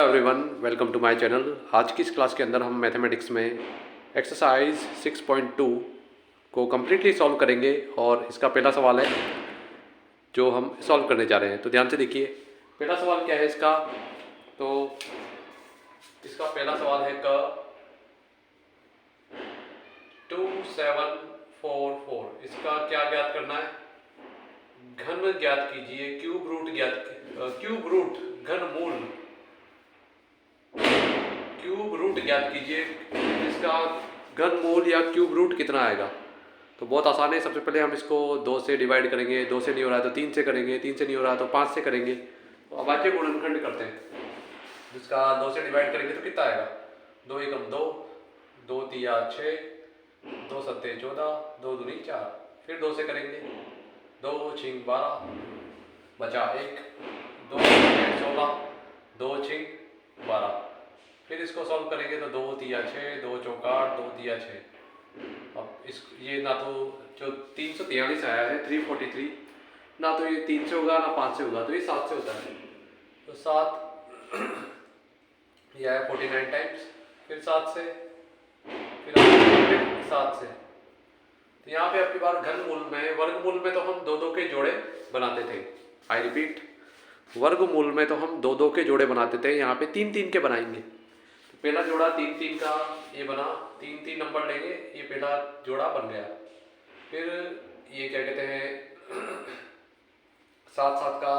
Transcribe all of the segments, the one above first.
Everyone, welcome to my channel. आज की इस क्लास के अंदर हम मैथमेटिक्स में एक्सरसाइज 6.2 को कम्प्लीटली सॉल्व करेंगे और इसका पहला सवाल है जो हम सॉल्व करने जा रहे हैं। तो ध्यान से देखिए, पहला सवाल क्या है इसका। तो इसका पहला सवाल है क 2744। इसका क्या ज्ञात करना है? घन ज्ञात कीजिए, क्यूब रूट ज्ञात कीजिए। इसका घन मूल या क्यूब रूट कितना आएगा? तो बहुत आसान है। सबसे पहले हम इसको 2 से डिवाइड करेंगे। 2 से नहीं हो रहा है तो 3 से करेंगे। 3 से नहीं हो रहा है तो 5 से करेंगे। तो अभाज्य गुणनखंड करते हैं। जिसका 2 से डिवाइड करेंगे तो कितना आएगा? 2 एकम 2, 2 तिया 6, 2 सत्ते 14, 2 दूनी 4। फिर 2 से करेंगे, 2 छिंग 12, बचा 1, 2 16, 2 छिंग 12। फिर इसको सॉल्व करेंगे तो 2 तिया 6, 2 चौका 8, 2 तिया 6। अब इस ये ना तो जो 343 आया है 343, ना तो ये 3 से होगा ना 5 से होगा, तो ये 7 से होता है। तो 7 यह है 49 टाइम्स, फिर 7 से, फिर 7 से। तो यहाँ पे आपकी बार घन मूल में, वर्गमूल में तो हम 2-2 के जोड़े बनाते थे। आई रिपीट, वर्गमूल में तो हम 2-2 के जोड़े बनाते थे। यहाँ पे 3-3 के बनाएंगे। तो पहला जोड़ा 3-3 का ये बना, 3-3 नंबर लेंगे, ये पहला जोड़ा बन गया। फिर ये क्या कहते हैं 7-7 का,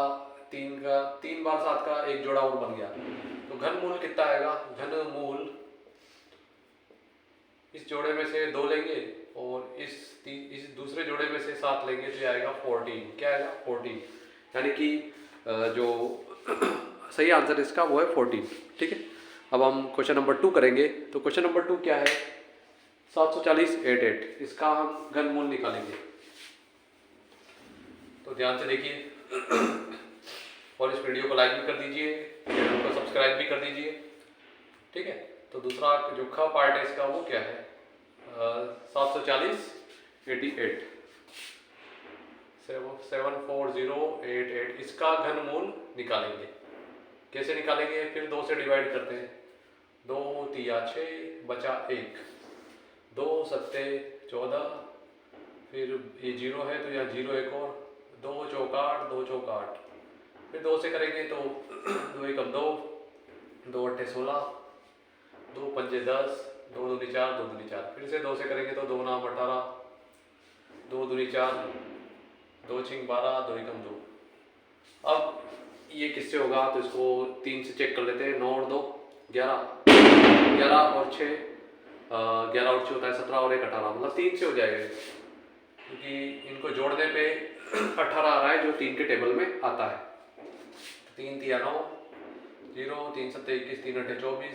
3 बार 7 का एक जोड़ा और बन गया। तो घन मूल कितना आएगा? घन मूल इस जोड़े में से 2 लेंगे और इस दूसरे जोड़े में से 7 लेंगे तो ये आएगा 14। क्या आएगा? 14। यानी कि जो सही आंसर इसका वो है 14। ठीक है। अब हम क्वेश्चन नंबर 2 करेंगे। तो क्वेश्चन नंबर 2 क्या है? 740 88। इसका हम घन मूल निकालेंगे। तो ध्यान से देखिए और इस वीडियो को लाइक भी कर दीजिए, चैनल को सब्सक्राइब भी कर दीजिए। ठीक है। तो दूसरा जो ख पार्ट है इसका वो क्या है? 740 88, 74088। इसका घन मूल निकालेंगे। कैसे निकालेंगे? फिर 2 से डिवाइड करते हैं। 2 तिया 6, बचा 1, 2 सत्ते 14, फिर ये 0 है तो यहाँ 0 एक और, 2 चौका 8, 2 चौका 8। फिर 2 से करेंगे तो 2 एकम 2, 2 अट्ठे 16, 2 पंजे 10, 2 दूनी 4, 2 दूनी 4। फिर से 2 से करेंगे तो 2 नाम 18, 2 दूनी 4, 2 छिंग 12, 2 एकम 2। अब ये किससे होगा? तो इसको 3 से चेक कर लेते हैं। 9 और 2 11, 11 और 6 11 और 6 होता है 17 और 1 18, मतलब 3 से हो जाएगा। क्योंकि इनको जोड़ने पे 18 आ रहा है जो 3 के टेबल में आता है। 3 तिया 9, 0, 3 सत्ते 21, 3 अट्ठे 24,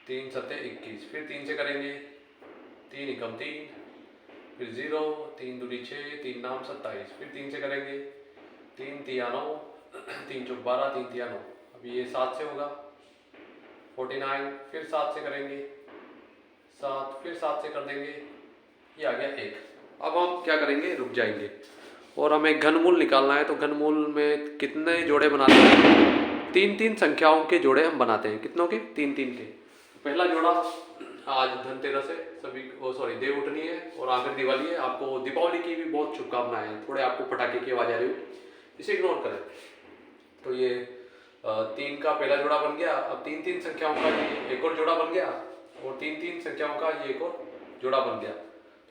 3 सत्ते 21। फिर 3 से करेंगे, 3 एकम 3, फिर 0, 3 दूनी 6, 3 नाम 27। फिर 3 से करेंगे, 3 तिया 9, 3 चौक 12, 3 तिया 9। अभी ये 7 से होगा 49। फिर 7 से करेंगे 7, फिर 7 से कर देंगे, ये आ गया 1। अब हम क्या करेंगे? रुक जाएंगे और हमें घनमूल निकालना है। तो घनमूल में कितने जोड़े बनाते हैं? 3-3 संख्याओं के जोड़े हम बनाते हैं। कितनों के? 3-3 के। पहला जोड़ा, आज धनतेरस है, सभी देव उठनी है और आखिर दिवाली है। आपको दीपावली की भी बहुत शुभकामनाएं हैं। थोड़े आपको पटाखे की आवाज आ रही हो, इसे इग्नोर करें। तो ये 3 का पहला जोड़ा बन गया। अब 3-3 संख्याओं का ये एक और जोड़ा बन गया और 3-3 संख्याओं का ये एक और जोड़ा बन गया।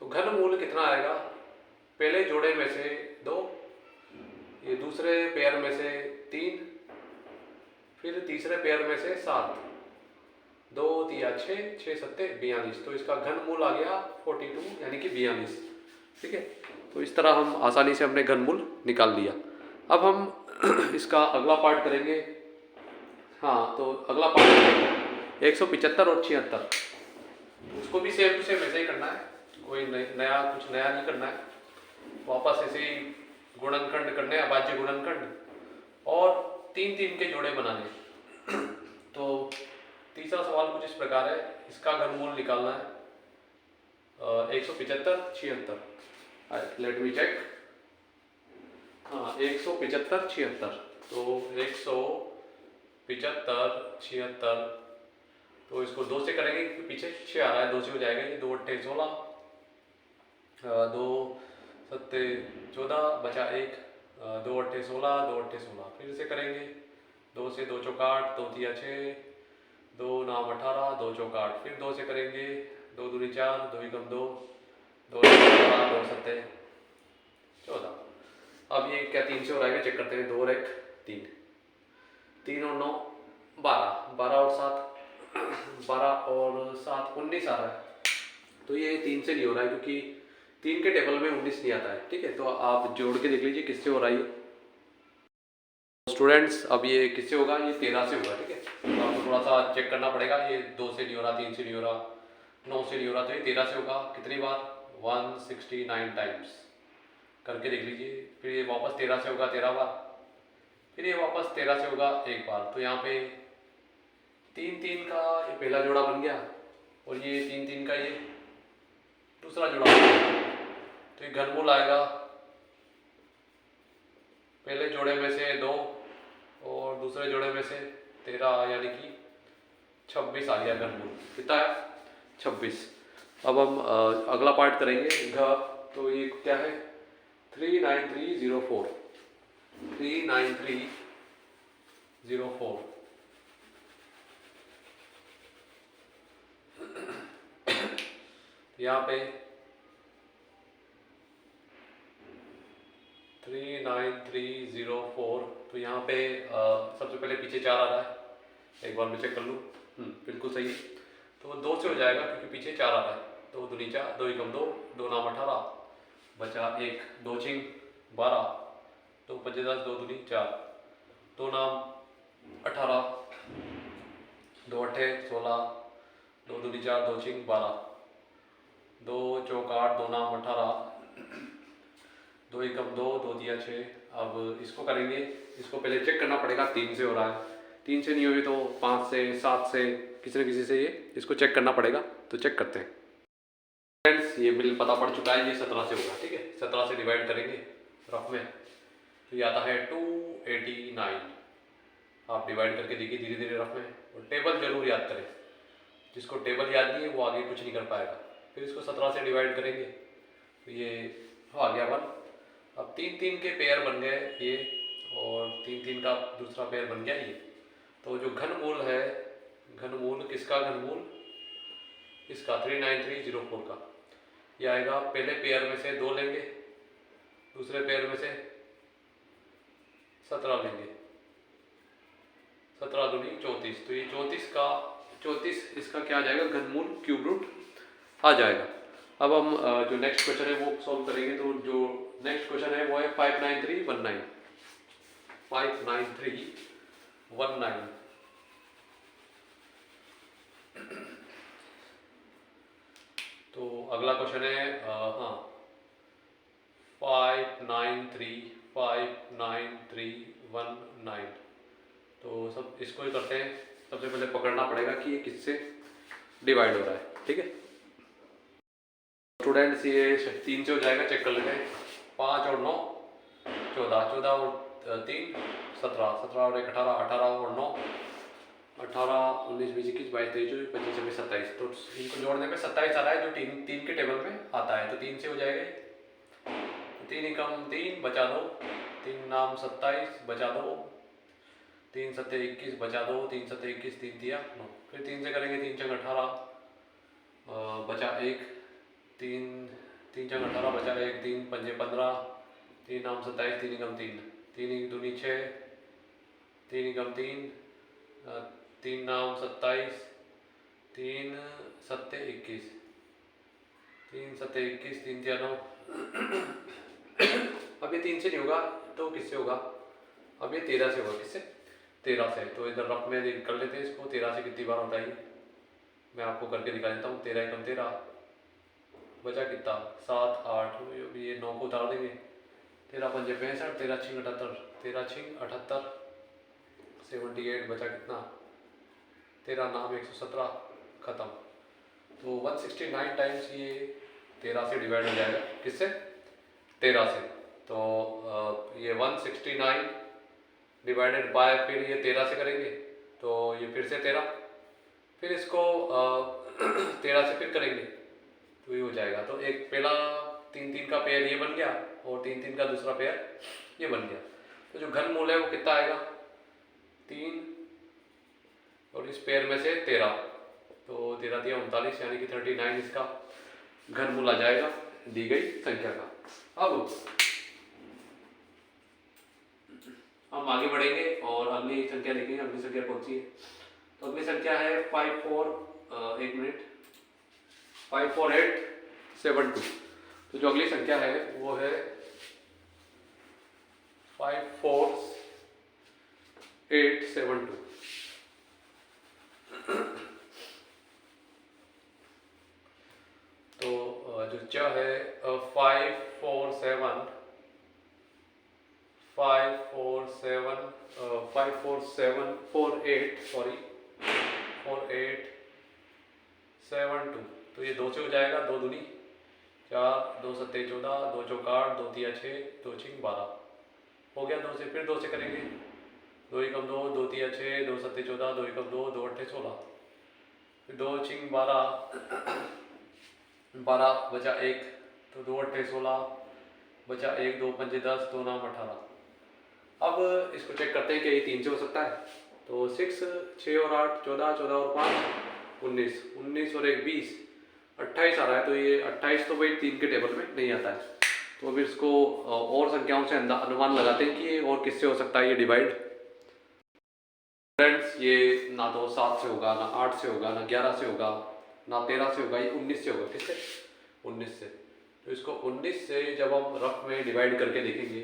तो घन मूल कितना आएगा? पहले जोड़े में से 2, ये दूसरे पेयर में से 3, फिर तीसरे पेयर में से 7, 2 तिया 6, 6 सत्ते 42। तो इसका घन मूल आ गया 42, यानी कि 42। ठीक है। तो इस तरह हम आसानी से हमने घन मूल निकाल लिया। अब हम इसका अगला पार्ट करेंगे। हाँ, तो अगला पार्ट 175 और 76। उसको भी सेम टू सेम ऐसे ही करना है, कोई नया कुछ नया नहीं करना है। वापस ऐसे ही गुणनखंड करने, अभाज्य गुणनखंड और 3-3 के जोड़े बनाने। तो तीसरा सवाल कुछ इस प्रकार है। इसका घन मूल निकालना है 175 76। Let me check. हाँ, 175 76। तो 175 75, 76। तो इसको 2 से करेंगे क्योंकि पीछे 6 आ रहा है, 2 से हो जाएगा ये। 2 अट्ठे 16, 2 सत्ते 14, बचा 1, 2 अट्ठे 16, 2 अट्ठे 16। फिर से करेंगे 2 से 2 चौक 8, 2 तिया 6, 2 नाम 18, 2 चौक 8। फिर 2 से करेंगे 2 दूनी 4, 2 एकम 2, 2 18, 2 सत्ते 14। अब ये क्या 3 से हो रहा है, चेक करते हैं। 2 और 1 3, 3 और 9 12, 12 और 7 12 और 7 19 आ रहा है। तो ये 3 से नहीं हो रहा है क्योंकि 3 के टेबल में 19 नहीं आता है। ठीक है, तो आप जोड़ के देख लीजिए किससे हो रहा है स्टूडेंट्स। अब ये किससे होगा, ये 13 से होगा। ठीक है, तो आपको थोड़ा सा चेक करना पड़ेगा। ये 2 से नहीं हो रहा, 3 से नहीं हो रहा, 9 से नहीं हो रहा, तो ये 13 से होगा। कितनी बार, 169 टाइम्स करके देख लीजिए। फिर ये वापस 13 से होगा 13 बार, फिर ये वापस 13 से होगा 1 बार। तो यहाँ पे 3 3 का ये पहला जोड़ा बन गया और ये 3 3 का ये दूसरा जोड़ा बन गया। तो ये घनमूल आएगा पहले जोड़े में से 2 और दूसरे जोड़े में से 13, यानी कि 26 आ गया घनमूल। कितना है, 26। अब हम अगला पार्ट करेंगे घ। तो ये क्या है, 39304, 39304। यहाँ पे 39304। तो यहाँ पे सबसे पहले पीछे 4 आ रहा है, एक बार मैं चेक कर लूँ। बिल्कुल सही है। तो 2 से हो जाएगा क्योंकि पीछे 4 आ रहा है। 2 दूनी 4, 2 एकम 2, 2 नाम 18, बचा 1, 2 छिंग 12, 2 पंजे 10, 2 दूनी 4, 2 नाम 18, 2 अट्ठे 16, 2 दूनी 4, 2 छिंग 12, 2 चौक 8, 2 नाम 18, 2 एकम 2, 2 दिया 6। अब इसको करेंगे, इसको पहले चेक करना पड़ेगा 3 से हो रहा है। 3 से नहीं हुई तो 5 से 7 से किसी न किसी से ये इसको चेक करना पड़ेगा। तो चेक करते हैं फ्रेंड्स। ये बिल पता पड़ चुका है, ये 17 से होगा। ठीक है, 17 से डिवाइड करेंगे रफ में, तो ये आता है 289। आप डिवाइड करके देखिए धीरे धीरे रफ में, और टेबल जरूर याद करें। जिसको टेबल याद नहीं है वो आगे कुछ नहीं कर पाएगा। फिर इसको 17 से डिवाइड करेंगे तो ये आ गया 1। अब 3 3 के पेयर बन गए ये, और 3 3 का दूसरा पेयर बन गया ये। तो जो घनमूल है, घनमूल किसका, घनमूल इसका 39304 का, ये आएगा। पहले पेयर में से 2 लेंगे, दूसरे पेयर में से 17 लेंगे, 17 दूनी 34। तो ये 34 इसका क्या आ जाएगा, घनमूल क्यूब रूट आ जाएगा। अब हम जो नेक्स्ट क्वेश्चन है वो सॉल्व करेंगे। तो जो नेक्स्ट क्वेश्चन है वो है 59319, 59319। तो अगला क्वेश्चन है 59319। तो सब इसको ही करते हैं। सबसे पहले पकड़ना पड़ेगा कि ये किससे डिवाइड हो रहा है। ठीक है स्टूडेंट्स, ये 3 से हो जाएगा, चेक कर लेते हैं। 5 और 9 14, 14 और 3 17, 17 और 1 18, 18 और 9 18, 19 20 21 22 23 24 25 26 27। तो इनको जोड़ने में 27 आ रहा है, जो 3 के टेबल में आता है। तो 3 से हो जाएगा, 3 एकम 3, बचा 2, 3 नाम 27, बचा 2, 3 सत्ते 21, बचा 2, 3 सत्ते 21, 3 दिया 9। फिर 3 से करेंगे, 3 चंग 18, बचा 1, 3 चंग 18, बचा 1, 3 पंजे 15, 3 नाम 27, 3 एकम 3, 3 दूनी 6, 3 एकम 3, 3 नाम 27, 3 सत्ते 21, 3 सत्ते 21, 3 दिया 9। अब ये 3 से नहीं होगा तो किससे होगा, अब ये 13 से होगा। किससे, 13 से। तो इधर रफ में कर लेते हैं इसको। 13 से कितनी बार होता है, मैं आपको करके दिखा देता हूँ। 13 एकम 13, बचा कितना 7 8, ये 9 को उतार देंगे। 13 पंजे 65, 13 छिंग 78, 13 छिंग 78, 78, बचा कितना 13 नाम 117, खत्म। तो 169 टाइम्स ये 13 से डिवाइड हो जाएगा। किससे, 13 से। तो ये 169 डिवाइडेड बाय, फिर ये 13 से करेंगे तो ये फिर से 13, फिर इसको 13 से फिर करेंगे तो ये हो जाएगा। तो एक पहला 3-3 का पेयर ये बन गया और 3-3 का दूसरा पेयर ये बन गया। तो जो घनमूल है वो कितना आएगा 3 और इस पेयर में से 13, तो 13 दिया 39 यानी कि 39 इसका घनमूल आ जाएगा दी गई संख्या का। अब हम आगे बढ़ेंगे और अगली संख्या लिखेंगे। अगली संख्या कौन सी है? तो अगली संख्या है 54872। तो जो अगली संख्या है वो है 54872। तो जो च है 4872। तो ये 2 से हो जाएगा, 2 दूनी 4, 2 सत्ते 14, 2 चौक 8, 2 तिया 6, 2 छिंग 12 हो गया। 2 से फिर 2 से करेंगे, 2 एकम 2, 2 तिया 6, 2 सत्ते 14, 2 एकम 2, 2 अट्ठे 16, फिर 2 छिंग 12, 12 बचा 1, तो 2 अट्ठे 16 बचा 1, 2 पंजे 10, 2 नाम 18। अब इसको चेक करते हैं कि ये 3 से हो सकता है। तो 6, 6 और 8 14, 14 और 5 19, 19 और 1 20, 28 आ रहा है। तो ये 28 तो भाई 3 के टेबल में नहीं आता है। तो अभी इसको और संख्याओं से अनुमान लगाते हैं कि ये और किससे हो सकता है ये डिवाइड। फ्रेंड्स ये ना तो 7 से होगा, ना 8 से होगा, ना 11 से होगा, ना 13 से होगा, ये 19 से होगा। किससे? 19 से। तो इसको 19 से जब हम रफ में डिवाइड करके देखेंगे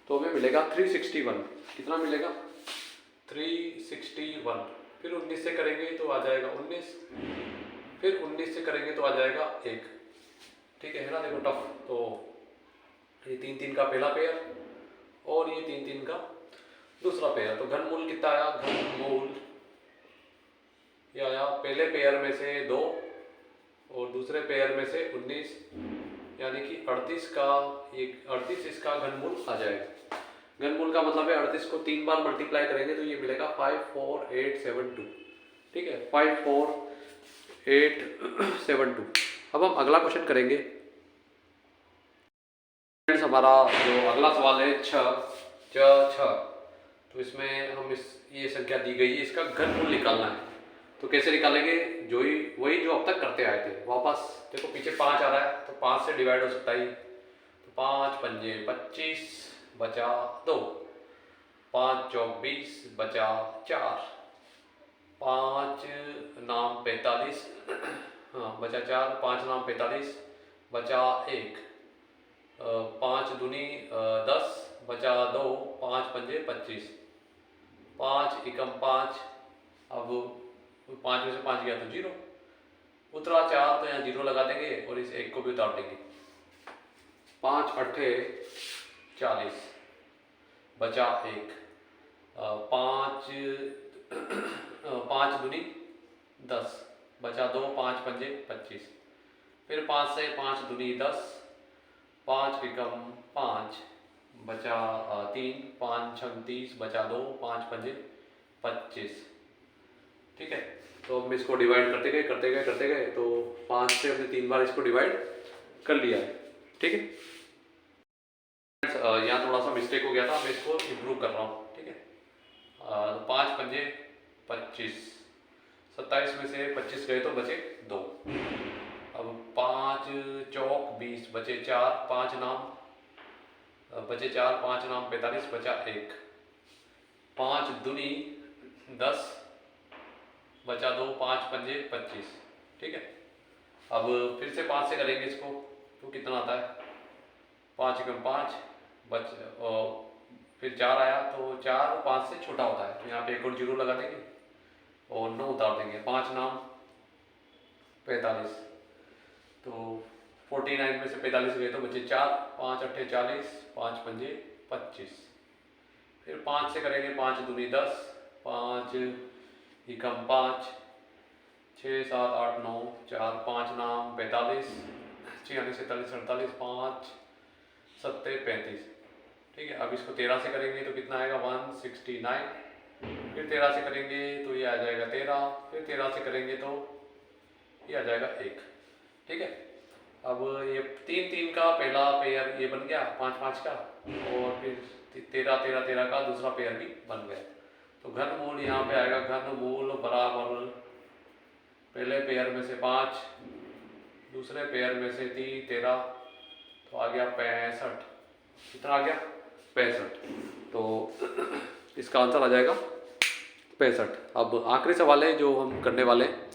तो हमें मिलेगा 361। कितना मिलेगा? 361। फिर 19 से करेंगे तो आ जाएगा 19, फिर 19 से करेंगे तो आ जाएगा 1। ठीक है ना? देखो टफ। तो ये 3-3 का पहला पेयर और ये 3-3 का दूसरा पेयर। तो घनमूल कितना आया? घनमूल ये आया पहले पेयर में से 2 और दूसरे पेयर में से 19, यानी कि 38 इसका घनमूल आ जाएगा। घनमूल का मतलब है 38 को 3 बार मल्टीप्लाई करेंगे तो ये मिलेगा 54872। ठीक है, 54872। अब हम अगला क्वेश्चन करेंगे। फ्रेंड्स हमारा जो अगला सवाल है 6। तो इसमें हम ये संख्या दी गई है, इसका घनमूल निकालना है। तो कैसे निकालेंगे? वही जो अब तक करते आए थे वापस। देखो पीछे 5 आ रहा है तो 5 से डिवाइड हो सकता है। तो 5 पंजे 25 बचा 2, 5 चौक 20 बचा 4, 5 नाम 45 हाँ बचा 4, 5 नाम 45 बचा 1, 5 दूनी 10 बचा 2, 5 पंजे 25, 5 एकम 5। अब 5 में से 5 गया तो 0 उतरा 4, तो यहाँ 0 लगा देंगे और इस 1 को भी उतार देंगे। 5 अट्ठे 40 बचा 1, 5 दूनी 10 बचा 2, 5 पंजे 25, फिर 5 से 5 दूनी 10, 5 एकम 5 बचा 3, 5 छंग 30 बचा 2, 5 पंजे 25। ठीक है, तो हम इसको डिवाइड करते गए तो 5 से हमने 3 बार इसको डिवाइड कर लिया है। ठीक है, यहाँ थोड़ा सा मिस्टेक हो गया था, मैं इसको इम्प्रूव कर रहा हूँ। ठीक है, 5 पंजे 25, 27 में से 25 गए तो बचे 2। अब 5 चौक 20 बचे 4, 5 नाम बचे 4, 5 नाम 45 बचा 1, 5 दूनी 10 बचा 2, 5 पंजे 25। ठीक है, अब फिर से 5 से करेंगे इसको तो कितना आता है? 5 एकम 5 फिर 4 आया तो 4 5 से छोटा होता है, तो यहाँ पे 1 और 0 लगा देंगे और 9 उतार देंगे। 5 नाम 45, तो 49 में से 45 गए तो बचे 4, 5 अट्ठे 40, 5 पंजे 25। फिर 5 से करेंगे, 5 दूनी 10, 5 एकम 5, 6 7 8 9 4, 5 नाम 45, 46 47 48, 5 सत्ते 35। ठीक है, अब इसको 13 से करेंगे तो कितना आएगा? 169। फिर 13 से करेंगे तो ये आ जाएगा 13, फिर 13 से करेंगे तो ये आ जाएगा 1। ठीक है, अब ये 3 3 का पहला पेयर ये बन गया, 5 5 का, और फिर 13 13 13 का दूसरा पेयर भी बन गया। तो घनमूल यहाँ पे आएगा, घनमूल बराबर पहले पेयर में से 5, दूसरे पेयर में से 3 13, तो आ गया 65। कितना आ गया? 65। तो इसका आंसर आ जाएगा 65। अब आखिरी सवाल है जो हम करने वाले हैं।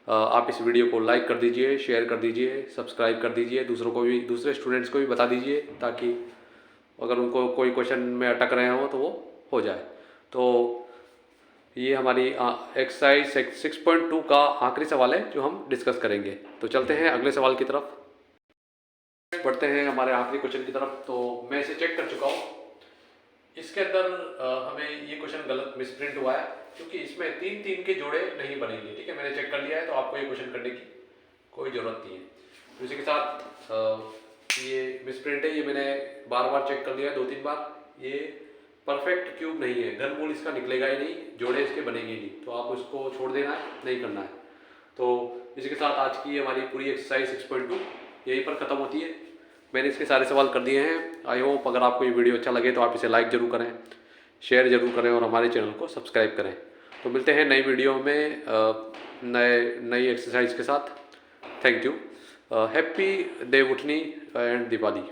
आप इस वीडियो को लाइक कर दीजिए, शेयर कर दीजिए, सब्सक्राइब कर दीजिए, दूसरों को भी, दूसरे स्टूडेंट्स को भी बता दीजिए, ताकि अगर उनको कोई क्वेश्चन में अटक रहे हो तो वो हो जाए। तो ये हमारी एक्सरसाइज 6.2 का आखिरी सवाल है जो हम डिस्कस करेंगे। तो चलते हैं अगले सवाल की तरफ, बढ़ते हैं हमारे आखिरी क्वेश्चन की तरफ। तो मैं इसे चेक कर चुका हूँ। इसके अंदर हमें ये क्वेश्चन गलत मिसप्रिंट हुआ है, क्योंकि इसमें 3 3 के जोड़े नहीं बनेंगे। ठीक है, मैंने चेक कर लिया है, तो आपको ये क्वेश्चन करने की कोई ज़रूरत नहीं है। तो इसी के साथ ये मिसप्रिंट है, ये मैंने बार बार चेक कर लिया है, 2-3 बार। ये परफेक्ट क्यूब नहीं है, घनमूल इसका निकलेगा ही नहीं, जोड़े इसके बनेंगे ही नहीं, तो आप उसको छोड़ देना है, नहीं करना है। तो इसी के साथ आज की हमारी पूरी एक्सरसाइज 6.2 यहीं पर ख़त्म होती है। मैंने इसके सारे सवाल कर दिए हैं। आई होप अगर आपको ये वीडियो अच्छा लगे तो आप इसे लाइक ज़रूर करें, शेयर ज़रूर करें और हमारे चैनल को सब्सक्राइब करें। तो मिलते हैं नई वीडियो में नई एक्सरसाइज के साथ। Thank you. Happy Devuthani and Diwali.